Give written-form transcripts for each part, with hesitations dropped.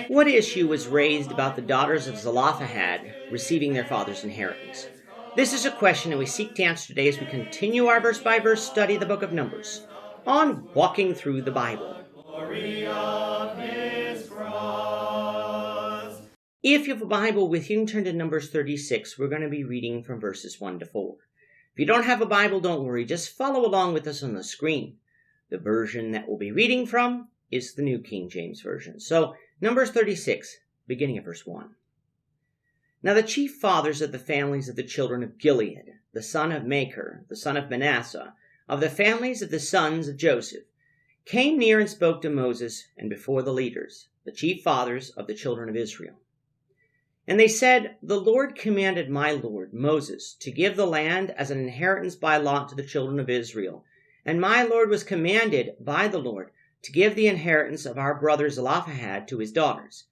What issue was raised about the daughters of Zelophehad receiving their father's inheritance? This is a question that we seek to answer today as we continue our verse-by-verse study of the book of Numbers on Walking Through the Bible. If you have a Bible with you, turn to Numbers 36. We're going to be reading from verses 1 to 4. If you don't have a Bible, don't worry. Just follow along with us on the screen. The version that we'll be reading from is the New King James Version. So, Numbers 36, beginning at verse 1. Now the chief fathers of the families of the children of Gilead, the son of Machir, the son of Manasseh, of the families of the sons of Joseph, came near and spoke to Moses and before the leaders, the chief fathers of the children of Israel. And they said, The Lord commanded my lord Moses to give the land as an inheritance by lot to the children of Israel. And my lord was commanded by the Lord to give the inheritance of our brother Zelophehad to his daughters.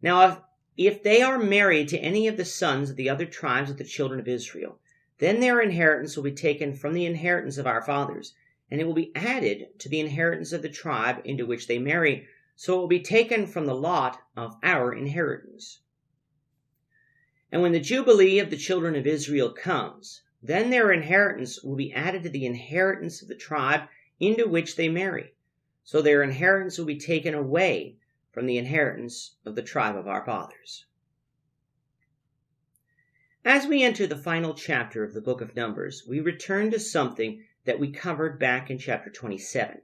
Now, if they are married to any of the sons of the other tribes of the children of Israel, then their inheritance will be taken from the inheritance of our fathers, and it will be added to the inheritance of the tribe into which they marry, so it will be taken from the lot of our inheritance. And when the Jubilee of the children of Israel comes, then their inheritance will be added to the inheritance of the tribe into which they marry. So their inheritance will be taken away from the inheritance of the tribe of our fathers. As we enter the final chapter of the book of Numbers, we return to something that we covered back in chapter 27,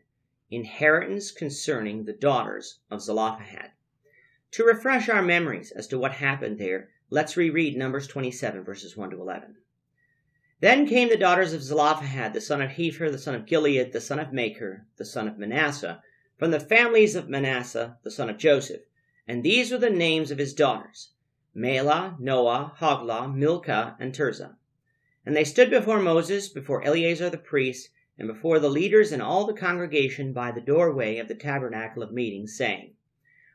inheritance concerning the daughters of Zelophehad. To refresh our memories as to what happened there, let's reread Numbers 27, verses 1 to 11. Then came the daughters of Zelophehad, the son of Hepher, the son of Gilead, the son of Machir, the son of Manasseh, from the families of Manasseh, the son of Joseph. And these were the names of his daughters, Mahlah, Noah, Hoglah, Milcah, and Tirzah. And they stood before Moses, before Eleazar the priest, and before the leaders and all the congregation by the doorway of the tabernacle of meeting, saying,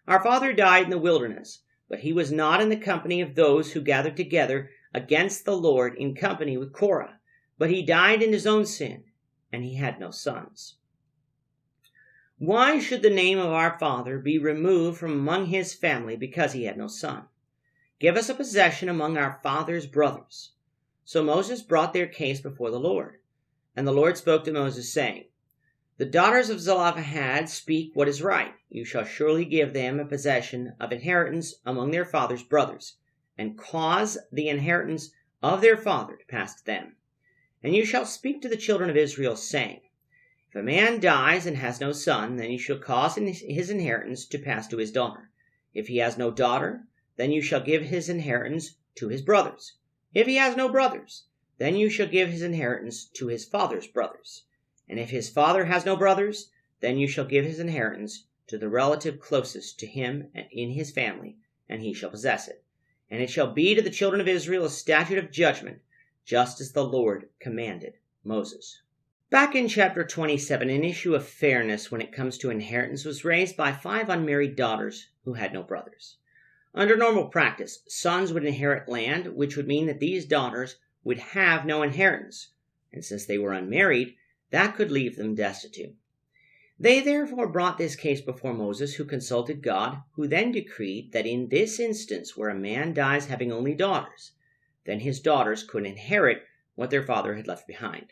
Our father died in the wilderness, but he was not in the company of those who gathered together against the Lord in company with Korah, but he died in his own sin, and he had no sons. Why should the name of our father be removed from among his family because he had no son? Give us a possession among our father's brothers. So Moses brought their case before the Lord. And the Lord spoke to Moses, saying, The daughters of Zelophehad speak what is right. You shall surely give them a possession of inheritance among their father's brothers, and cause the inheritance of their father to pass to them. And you shall speak to the children of Israel, saying, If a man dies and has no son, then you shall cause his inheritance to pass to his daughter. If he has no daughter, then you shall give his inheritance to his brothers. If he has no brothers, then you shall give his inheritance to his father's brothers. And if his father has no brothers, then you shall give his inheritance to the relative closest to him in his family, and he shall possess it. And it shall be to the children of Israel a statute of judgment, just as the Lord commanded Moses. Back in chapter 27, an issue of fairness when it comes to inheritance was raised by 5 unmarried daughters who had no brothers. Under normal practice, sons would inherit land, which would mean that these daughters would have no inheritance, and since they were unmarried, that could leave them destitute. They therefore brought this case before Moses, who consulted God, who then decreed that in this instance where a man dies having only daughters, then his daughters could inherit what their father had left behind.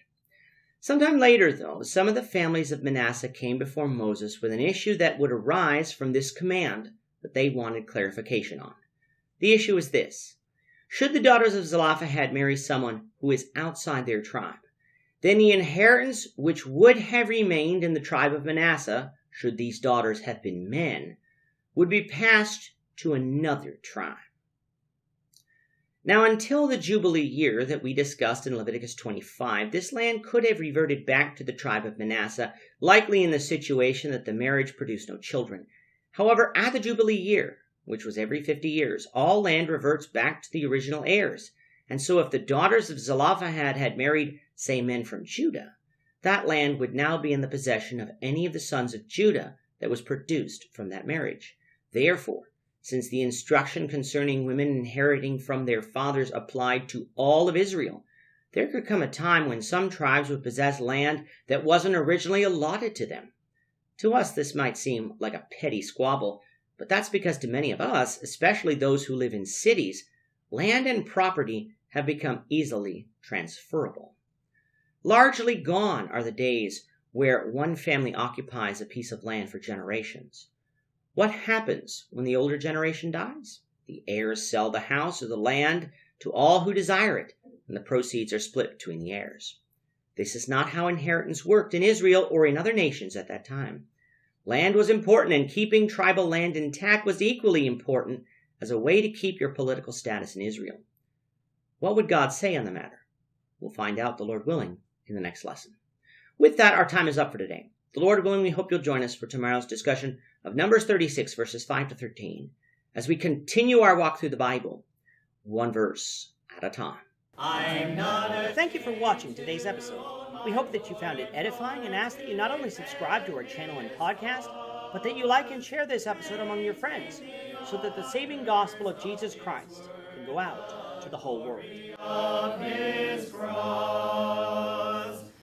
Sometime later, though, some of the families of Manasseh came before Moses with an issue that would arise from this command that they wanted clarification on. The issue is this: should the daughters of Zelophehad marry someone who is outside their tribe, then the inheritance which would have remained in the tribe of Manasseh, should these daughters have been men, would be passed to another tribe. Now, until the Jubilee year that we discussed in Leviticus 25, this land could have reverted back to the tribe of Manasseh, likely in the situation that the marriage produced no children. However, at the Jubilee year, which was every 50 years, all land reverts back to the original heirs. And so if the daughters of Zelophehad had married, say, men from Judah, that land would now be in the possession of any of the sons of Judah that was produced from that marriage. Therefore, since the instruction concerning women inheriting from their fathers applied to all of Israel, there could come a time when some tribes would possess land that wasn't originally allotted to them. To us, this might seem like a petty squabble, But that's because to many of us, especially those who live in cities, land and property have become easily transferable. Largely gone are the days where one family occupies a piece of land for generations. What happens when the older generation dies? The heirs sell the house or the land to all who desire it, and the proceeds are split between the heirs. This is not how inheritance worked in Israel or in other nations at that time. Land was important, and keeping tribal land intact was equally important as a way to keep your political status in Israel. What would God say on the matter? We'll find out, the Lord willing, in the next lesson. With that, our time is up for today. The Lord willing, we hope you'll join us for tomorrow's discussion of Numbers 36, verses 5 to 13, as we continue our walk through the Bible, one verse at a time. Thank you for watching today's episode. We hope that you found it edifying and ask that you not only subscribe to our channel and podcast, but that you like and share this episode among your friends, so that the saving gospel of Jesus Christ can go out to the whole world.